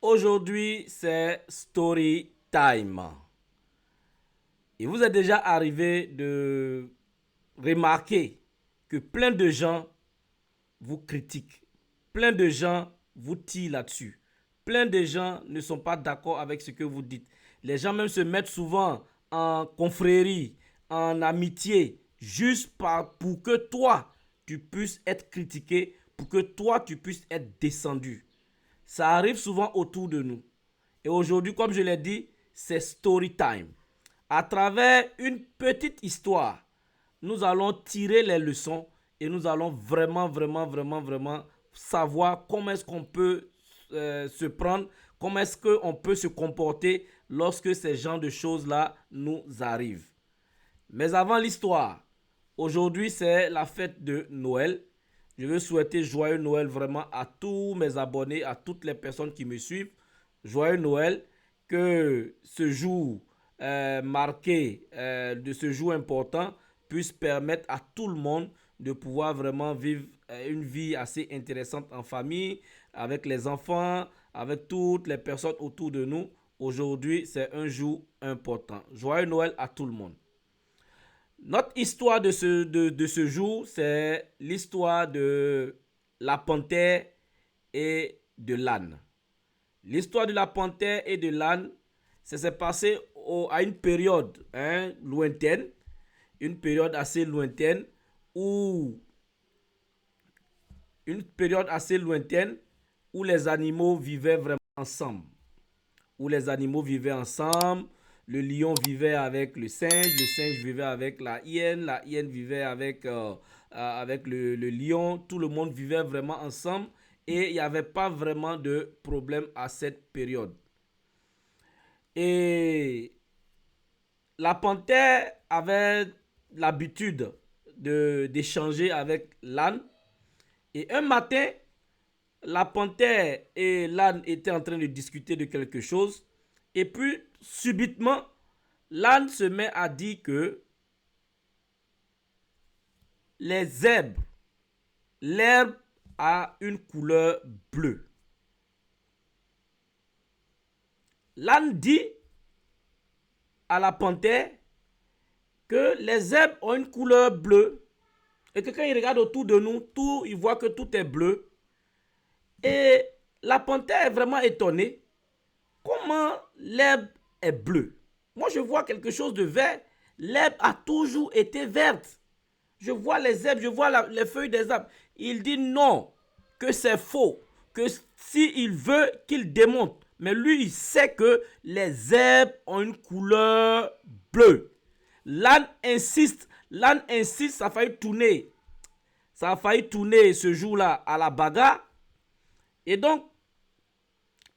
Aujourd'hui, c'est story time. Il vous est déjà arrivé de remarquer que plein de gens vous critiquent, plein de gens vous tirent là-dessus, plein de gens ne sont pas d'accord avec ce que vous dites. Les gens même se mettent souvent en confrérie, en amitié, juste pour que toi, tu puisses être critiqué, pour que toi, tu puisses être descendu. Ça arrive souvent autour de nous. Et aujourd'hui, comme je l'ai dit, c'est story time. À travers une petite histoire, nous allons tirer les leçons et nous allons vraiment savoir comment est-ce qu'on peut se prendre, comment est-ce qu'on peut se comporter lorsque ces genres de choses-là nous arrivent. Mais avant l'histoire, aujourd'hui c'est la fête de Noël. Je veux souhaiter joyeux Noël vraiment à tous mes abonnés, à toutes les personnes qui me suivent. Joyeux Noël, que ce jour marqué, de ce jour important, puisse permettre à tout le monde de pouvoir vraiment vivre une vie assez intéressante en famille, avec les enfants, avec toutes les personnes autour de nous. Aujourd'hui, c'est un jour important. Joyeux Noël à tout le monde. Notre histoire de ce jour, c'est l'histoire de la panthère et de l'âne. L'histoire de la panthère et de l'âne, ça s'est passé à une période lointaine, une période assez lointaine où une période assez lointaine où les animaux vivaient vraiment ensemble. Où les animaux vivaient ensemble. Le lion vivait avec le singe vivait avec la hyène vivait avec le lion. Tout le monde vivait vraiment ensemble et il n'y avait pas vraiment de problème à cette période. Et la panthère avait l'habitude d'échanger avec l'âne. Et un matin, la panthère et l'âne étaient en train de discuter de quelque chose. Et puis, subitement, l'âne se met à dire que les zèbres, l'herbe a une couleur bleue. L'âne dit à la panthère que les zèbres ont une couleur bleue et que quand il regarde autour de nous, il voit que tout est bleu. Et la panthère est vraiment étonnée. Comment l'herbe est bleue? Moi, je vois quelque chose de vert. L'herbe a toujours été verte. Je vois les herbes, je vois les feuilles des arbres. Il dit non, que c'est faux, que s'il veut qu'il démonte. Mais lui, il sait que les herbes ont une couleur bleue. L'âne insiste, ça a failli tourner. Ça a failli tourner ce jour-là à la bagarre. Et donc,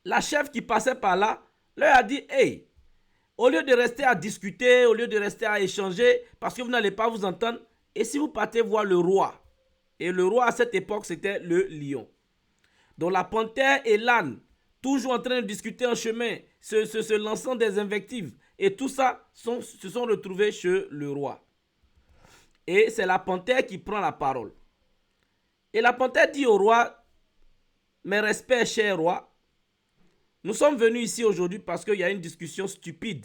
la chef qui passait par là leur a dit, hey, au lieu de rester à discuter, au lieu de rester à échanger, parce que vous n'allez pas vous entendre, et si vous partez voir le roi? Et le roi à cette époque, c'était le lion. Donc la panthère et l'âne, toujours en train de discuter en chemin, se lançant des invectives. Et tout ça se sont retrouvés chez le roi. Et c'est la panthère qui prend la parole. Et la panthère dit au roi, mes respects, cher roi, nous sommes venus ici aujourd'hui parce qu'il y a une discussion stupide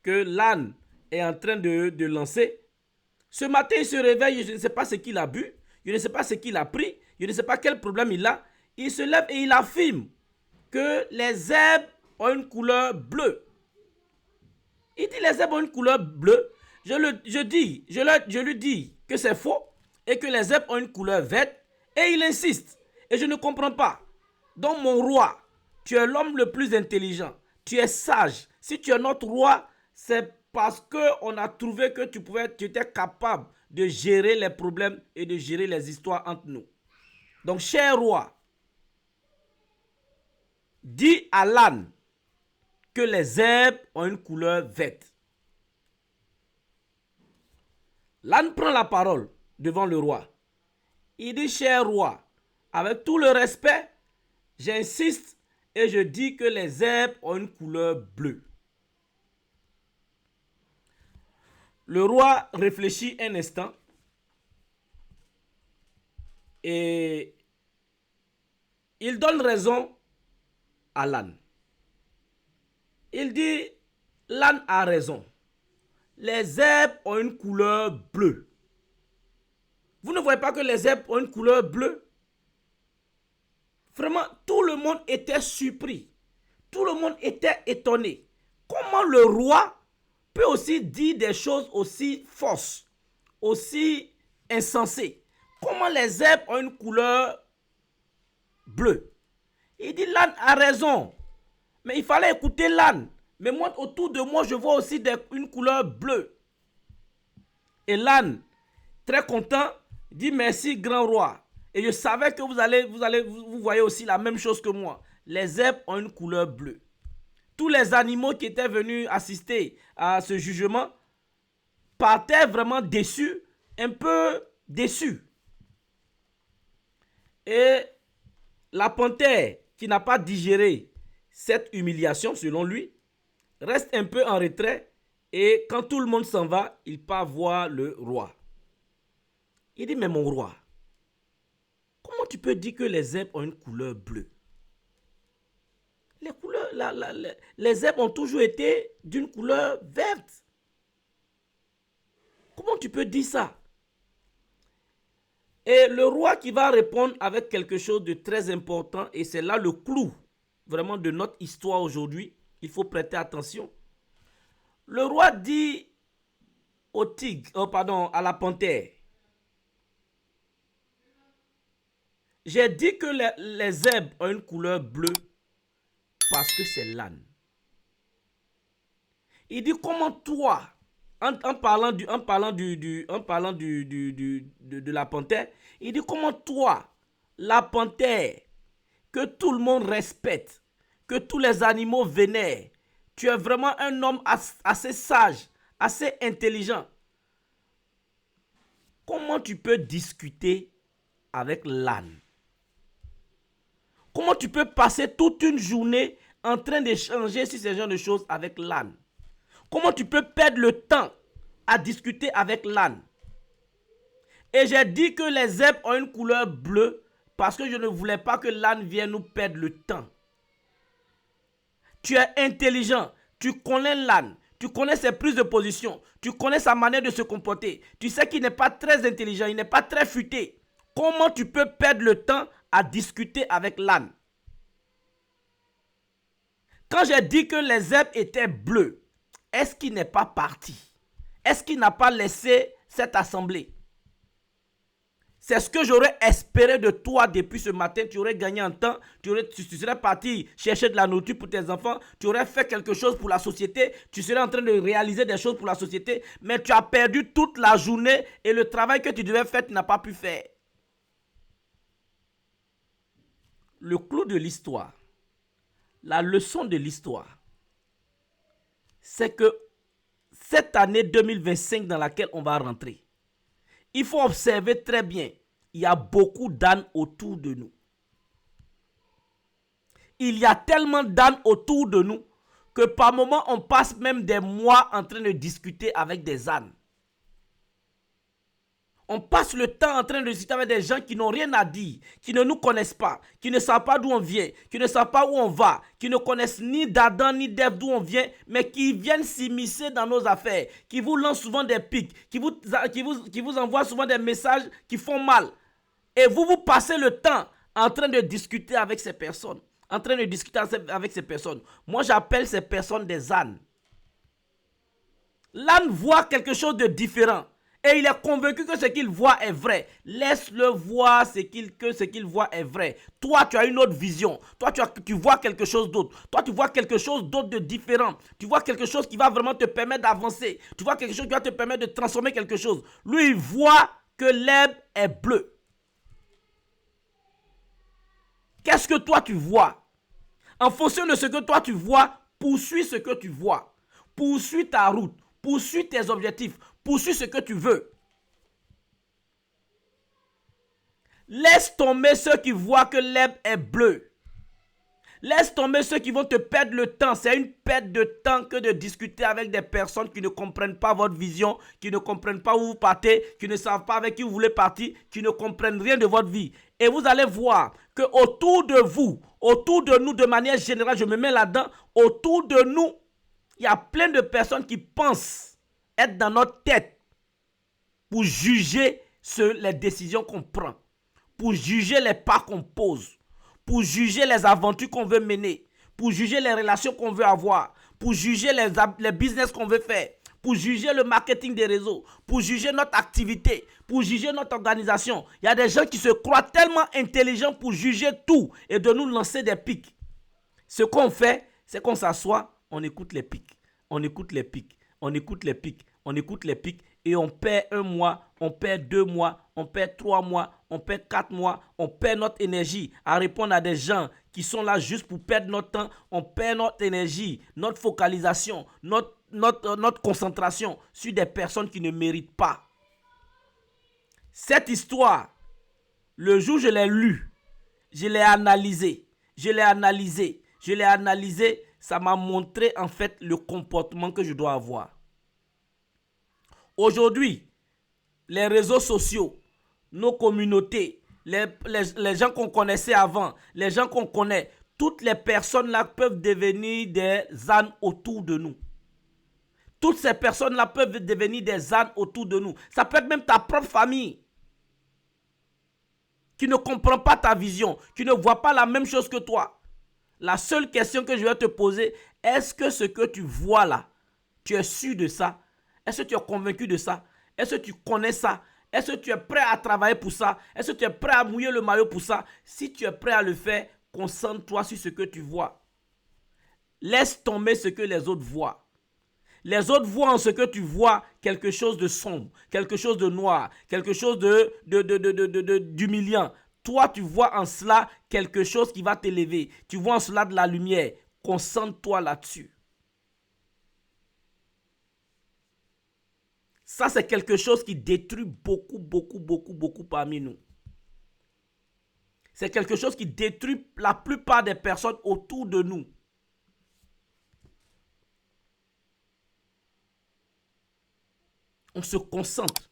que l'âne est en train de lancer. Ce matin, il se réveille, je ne sais pas ce qu'il a bu, je ne sais pas ce qu'il a pris, je ne sais pas quel problème il a. Il se lève et il affirme que les herbes ont une couleur bleue. Il dit les herbes ont une couleur bleue. Je lui dis que c'est faux et que les herbes ont une couleur verte et il insiste. Et je ne comprends pas. Donc mon roi, tu es l'homme le plus intelligent, tu es sage. Si tu es notre roi, c'est parce qu'on a trouvé que tu étais capable de gérer les problèmes et de gérer les histoires entre nous. Donc cher roi, dis à l'âne que les herbes ont une couleur verte. L'âne prend la parole devant le roi. Il dit, cher roi, avec tout le respect, j'insiste et je dis que les herbes ont une couleur bleue. Le roi réfléchit un instant et il donne raison à l'âne. Il dit, l'âne a raison. Les herbes ont une couleur bleue. Vous ne voyez pas que les herbes ont une couleur bleue? Vraiment, tout le monde était surpris. Tout le monde était étonné. Comment le roi peut aussi dire des choses aussi fausses, aussi insensées? Comment les herbes ont une couleur bleue? Il dit, l'âne a raison. Mais il fallait écouter l'âne. Mais moi, autour de moi, je vois aussi une couleur bleue. Et l'âne, très content, dit merci, grand roi. Et je savais que vous voyez aussi la même chose que moi. Les herbes ont une couleur bleue. Tous les animaux qui étaient venus assister à ce jugement partaient vraiment déçus, un peu déçus. Et la panthère, qui n'a pas digéré cette humiliation, selon lui, reste un peu en retrait. Et quand tout le monde s'en va, il part voir le roi. Il dit, mais mon roi, comment tu peux dire que les herbes ont une couleur bleue? Les herbes ont toujours été d'une couleur verte. Comment tu peux dire ça? Et le roi qui va répondre avec quelque chose de très important, et c'est là le clou vraiment de notre histoire aujourd'hui, il faut prêter attention. Le roi dit au tigre, à la panthère, j'ai dit que les herbes ont une couleur bleue parce que c'est l'âne. Il dit, comment toi, en parlant de la panthère, il dit, comment toi, la panthère, que tout le monde respecte, que tous les animaux vénèrent, tu es vraiment un homme assez sage, assez intelligent. Comment tu peux discuter avec l'âne? Comment tu peux passer toute une journée en train d'échanger sur ce genre de choses avec l'âne? Comment tu peux perdre le temps à discuter avec l'âne? Et j'ai dit que les herbes ont une couleur bleue parce que je ne voulais pas que l'âne vienne nous perdre le temps. Tu es intelligent, tu connais l'âne, tu connais ses prises de position, tu connais sa manière de se comporter. Tu sais qu'il n'est pas très intelligent, il n'est pas très futé. Comment tu peux perdre le temps à discuter avec l'âne? Quand j'ai dit que les herbes étaient bleues, est-ce qu'il n'est pas parti? Est-ce qu'il n'a pas laissé cette assemblée? C'est ce que j'aurais espéré de toi depuis ce matin. Tu aurais gagné en temps, tu serais parti chercher de la nourriture pour tes enfants, tu aurais fait quelque chose pour la société, tu serais en train de réaliser des choses pour la société, mais tu as perdu toute la journée et le travail que tu devais faire, tu n'as pas pu faire. Le clou de l'histoire, la leçon de l'histoire, c'est que cette année 2025 dans laquelle on va rentrer, il faut observer très bien, il y a beaucoup d'ânes autour de nous. Il y a tellement d'ânes autour de nous que par moments on passe même des mois en train de discuter avec des ânes. On passe le temps en train de discuter avec des gens qui n'ont rien à dire, qui ne nous connaissent pas, qui ne savent pas d'où on vient, qui ne savent pas où on va, qui ne connaissent ni d'Adam ni d'Ève d'où on vient, mais qui viennent s'immiscer dans nos affaires, qui vous lancent souvent des pics, qui vous envoient souvent des messages qui font mal. Et vous passez le temps en train de discuter avec ces personnes. Moi, j'appelle ces personnes des ânes. L'âne voit quelque chose de différent. Et il est convaincu que ce qu'il voit est vrai. Laisse-le voir que ce qu'il voit est vrai. Toi, tu as une autre vision. Toi, tu vois quelque chose d'autre. Toi, tu vois quelque chose d'autre de différent. Tu vois quelque chose qui va vraiment te permettre d'avancer. Tu vois quelque chose qui va te permettre de transformer quelque chose. Lui, il voit que l'herbe est bleue. Qu'est-ce que toi, tu vois? En fonction de ce que toi, tu vois, poursuis ce que tu vois. Poursuis ta route. Poursuis tes objectifs. Poursuis ce que tu veux. Laisse tomber ceux qui voient que l'herbe est bleue. Laisse tomber ceux qui vont te perdre le temps. C'est une perte de temps que de discuter avec des personnes qui ne comprennent pas votre vision, qui ne comprennent pas où vous partez, qui ne savent pas avec qui vous voulez partir, qui ne comprennent rien de votre vie. Et vous allez voir que autour de vous, autour de nous de manière générale, je me mets là-dedans, autour de nous, Il y a plein de personnes qui pensent être dans notre tête pour juger les décisions qu'on prend, pour juger les pas qu'on pose, pour juger les aventures qu'on veut mener, pour juger les relations qu'on veut avoir, pour juger les business qu'on veut faire, pour juger le marketing des réseaux, pour juger notre activité, pour juger notre organisation. Il y a des gens qui se croient tellement intelligents pour juger tout et de nous lancer des pics. Ce qu'on fait, c'est qu'on s'assoit, on écoute les pics, on écoute les pics, on écoute les pics, on écoute les pics et on perd 1 mois, on perd 2 mois, on perd 3 mois, on perd 4 mois, on perd notre énergie à répondre à des gens qui sont là juste pour perdre notre temps, on perd notre énergie, notre focalisation, notre concentration sur des personnes qui ne méritent pas. Cette histoire, le jour où je l'ai lue, je l'ai analysée, ça m'a montré en fait le comportement que je dois avoir. Aujourd'hui, les réseaux sociaux, nos communautés, les gens qu'on connaissait avant, les gens qu'on connaît, toutes les personnes là peuvent devenir des ânes autour de nous. Toutes ces personnes là peuvent devenir des ânes autour de nous. Ça peut être même ta propre famille qui ne comprend pas ta vision, qui ne voit pas la même chose que toi. La seule question que je vais te poser, est-ce que ce que tu vois là, tu es sûr de ça? Est-ce que tu es convaincu de ça? Est-ce que tu connais ça? Est-ce que tu es prêt à travailler pour ça? Est-ce que tu es prêt à mouiller le maillot pour ça? Si tu es prêt à le faire, concentre-toi sur ce que tu vois. Laisse tomber ce que les autres voient. Les autres voient en ce que tu vois quelque chose de sombre, quelque chose de noir, quelque chose d'humiliant. Toi, tu vois en cela quelque chose qui va t'élever. Tu vois en cela de la lumière. Concentre-toi là-dessus. Ça, c'est quelque chose qui détruit beaucoup parmi nous. C'est quelque chose qui détruit la plupart des personnes autour de nous. On se concentre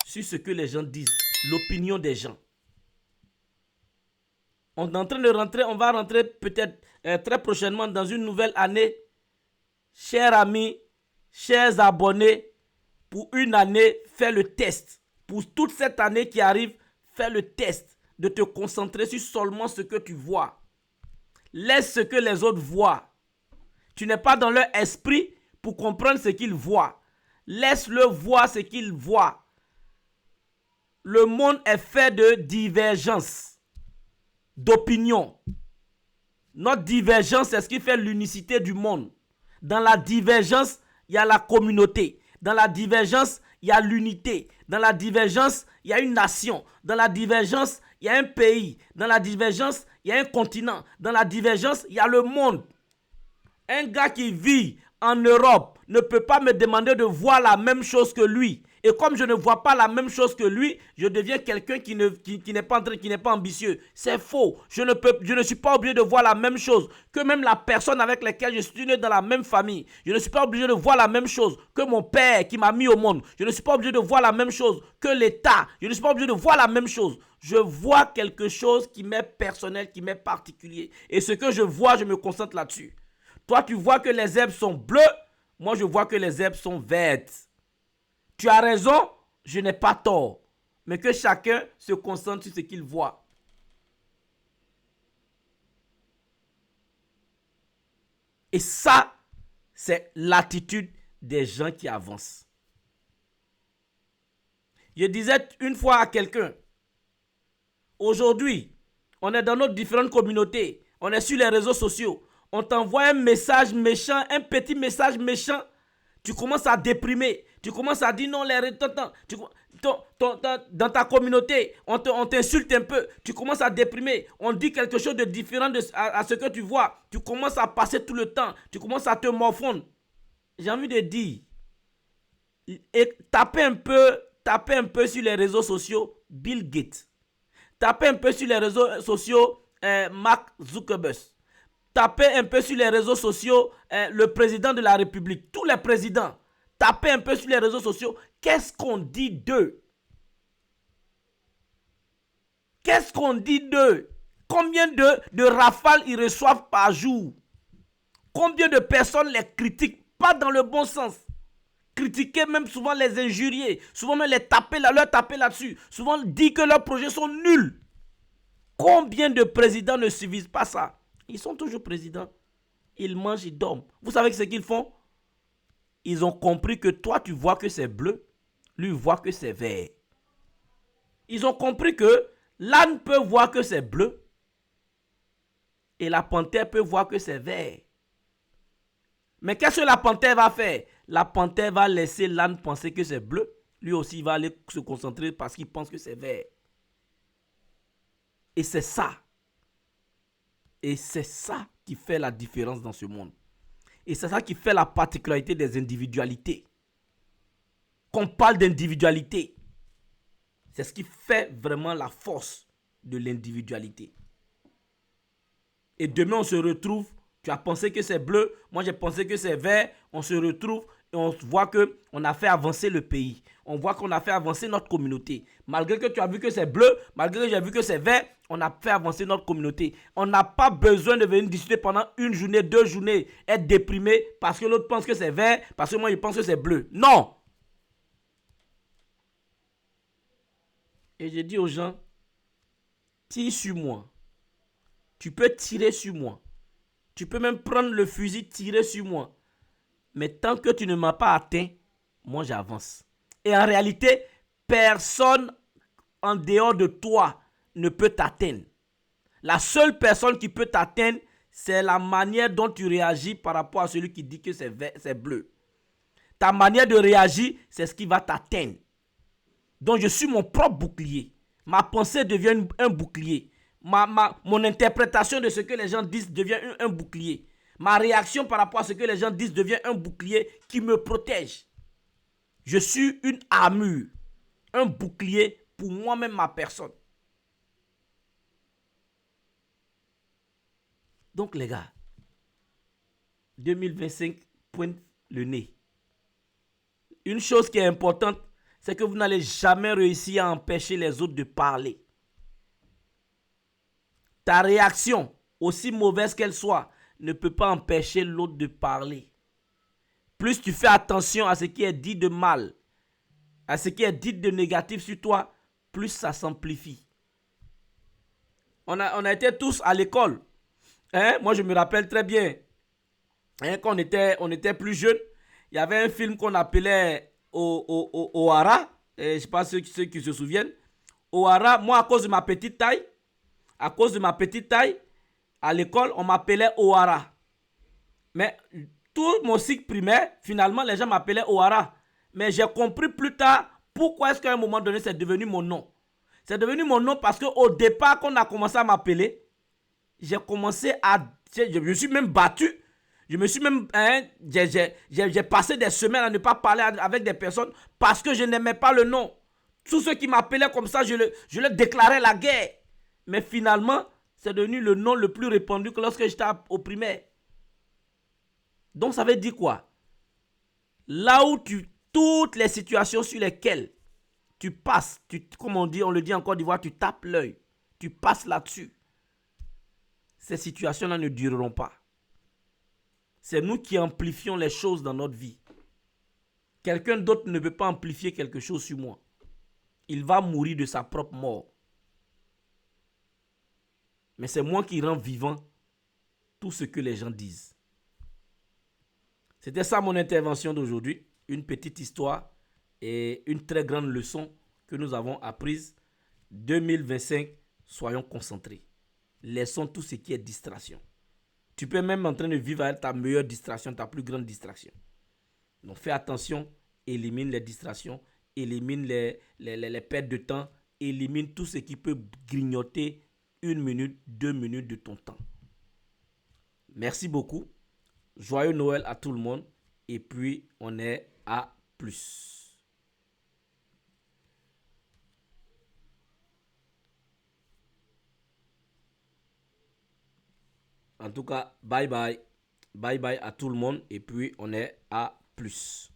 sur ce que les gens disent, l'opinion des gens. On est en train de rentrer, on va rentrer peut-être très prochainement dans une nouvelle année. Chers amis, chers abonnés, pour une année, fais le test. Pour toute cette année qui arrive, fais le test de te concentrer sur seulement ce que tu vois. Laisse ce que les autres voient. Tu n'es pas dans leur esprit pour comprendre ce qu'ils voient. Laisse-le voir ce qu'ils voient. Le monde est fait de divergences, d'opinions. Notre divergence, c'est ce qui fait l'unicité du monde. Dans la divergence, il y a la communauté. Dans la divergence, il y a l'unité. Dans la divergence, il y a une nation. Dans la divergence, il y a un pays. Dans la divergence, il y a un continent. Dans la divergence, il y a le monde. Un gars qui vit en Europe ne peut pas me demander de voir la même chose que lui. Et comme je ne vois pas la même chose que lui, je deviens quelqu'un qui n'est pas ambitieux. C'est faux. Je ne suis pas obligé de voir la même chose que même la personne avec laquelle je suis né dans la même famille. Je ne suis pas obligé de voir la même chose que mon père qui m'a mis au monde. Je ne suis pas obligé de voir la même chose que l'État. Je ne suis pas obligé de voir la même chose. Je vois quelque chose qui m'est personnel, qui m'est particulier. Et ce que je vois, je me concentre là-dessus. Toi, tu vois que les herbes sont bleues. Moi, je vois que les herbes sont vertes. Tu as raison, je n'ai pas tort. Mais que chacun se concentre sur ce qu'il voit. Et ça, c'est l'attitude des gens qui avancent. Je disais une fois à quelqu'un, aujourd'hui, on est dans nos différentes communautés, on est sur les réseaux sociaux, on t'envoie un message méchant, un petit message méchant, tu commences à déprimer, tu commences à dire non, dans ta communauté, on t'insulte un peu, tu commences à déprimer, on dit quelque chose de différent à ce que tu vois, tu commences à passer tout le temps, tu commences à te morfondre. J'ai envie de dire, et tapez un peu sur les réseaux sociaux Bill Gates, tapez un peu sur les réseaux sociaux Mark Zuckerberg, tapez un peu sur les réseaux sociaux le président de la République, tous les présidents. Tapez un peu sur les réseaux sociaux. Qu'est-ce qu'on dit d'eux? Qu'est-ce qu'on dit d'eux? Combien de rafales ils reçoivent par jour? Combien de personnes les critiquent, pas dans le bon sens. Critiquer, même souvent les injurier, souvent même les taper, leur taper là-dessus, souvent dire que leurs projets sont nuls. Combien de présidents ne suivent pas ça? Ils sont toujours présidents. Ils mangent, ils dorment. Vous savez ce qu'ils font? Ils ont compris que toi, tu vois que c'est bleu, lui voit que c'est vert. Ils ont compris que l'âne peut voir que c'est bleu et la panthère peut voir que c'est vert. Mais qu'est-ce que la panthère va faire? La panthère va laisser l'âne penser que c'est bleu. Lui aussi, il va aller se concentrer parce qu'il pense que c'est vert. Et c'est ça. Et c'est ça qui fait la différence dans ce monde. Et c'est ça qui fait la particularité des individualités. Qu'on parle d'individualité, c'est ce qui fait vraiment la force de l'individualité. Et demain, on se retrouve, tu as pensé que c'est bleu, moi j'ai pensé que c'est vert, on se retrouve et on voit qu'on a fait avancer le pays. On voit qu'on a fait avancer notre communauté. Malgré que tu as vu que c'est bleu, malgré que j'ai vu que c'est vert, on a fait avancer notre communauté. On n'a pas besoin de venir discuter pendant une journée, 2 journées, être déprimé parce que l'autre pense que c'est vert, parce que moi je pense que c'est bleu. Non! Et je dis aux gens, tire sur moi. Tu peux tirer sur moi. Tu peux même prendre le fusil, tirer sur moi. Mais tant que tu ne m'as pas atteint, moi j'avance. Et en réalité, personne en dehors de toi ne peut t'atteindre. La seule personne qui peut t'atteindre, c'est la manière dont tu réagis par rapport à celui qui dit que c'est bleu. Ta manière de réagir, c'est ce qui va t'atteindre. Donc je suis mon propre bouclier. Ma pensée devient un bouclier. Mon interprétation de ce que les gens disent devient un bouclier. Ma réaction par rapport à ce que les gens disent devient un bouclier qui me protège. Je suis une armure, un bouclier pour moi-même, ma personne. Donc les gars, 2025 pointe le nez. Une chose qui est importante, c'est que vous n'allez jamais réussir à empêcher les autres de parler. Ta réaction, aussi mauvaise qu'elle soit, ne peut pas empêcher l'autre de parler. Plus tu fais attention à ce qui est dit de mal, à ce qui est dit de négatif sur toi, plus ça s'amplifie. On a été tous à l'école. Moi, je me rappelle très bien. Quand on était plus jeunes, il y avait un film qu'on appelait Ohara. Je ne sais pas ceux qui se souviennent. Ohara, moi, à cause de ma petite taille, à l'école, on m'appelait Ohara. Mais tout mon cycle primaire, finalement, les gens m'appelaient Ohara. Mais j'ai compris plus tard pourquoi est-ce qu'à un moment donné, c'est devenu mon nom. C'est devenu mon nom parce qu'au départ, quand on a commencé à m'appeler, j'ai commencé à... Je me suis même battu. Je me suis même... j'ai passé des semaines à ne pas parler avec des personnes parce que je n'aimais pas le nom. Tous ceux qui m'appelaient comme ça, je leur déclarais la guerre. Mais finalement, c'est devenu le nom le plus répandu que lorsque j'étais au primaire. Donc ça veut dire quoi? Là où toutes les situations sur lesquelles tu passes, comme on le dit en Côte d'Ivoire, tu tapes l'œil, tu passes là-dessus. Ces situations-là ne dureront pas. C'est nous qui amplifions les choses dans notre vie. Quelqu'un d'autre ne peut pas amplifier quelque chose sur moi. Il va mourir de sa propre mort. Mais c'est moi qui rends vivant tout ce que les gens disent. C'était ça mon intervention d'aujourd'hui. Une petite histoire et une très grande leçon que nous avons apprise. 2025, soyons concentrés. Laissons tout ce qui est distraction. Tu peux même en train de vivre avec ta meilleure distraction, ta plus grande distraction. Donc fais attention, élimine les distractions, élimine les pertes de temps, élimine tout ce qui peut grignoter 1 minute, 2 minutes de ton temps. Merci beaucoup. Joyeux Noël à tout le monde. Et puis, on est à plus. En tout cas, bye bye. Bye bye à tout le monde. Et puis, on est à plus.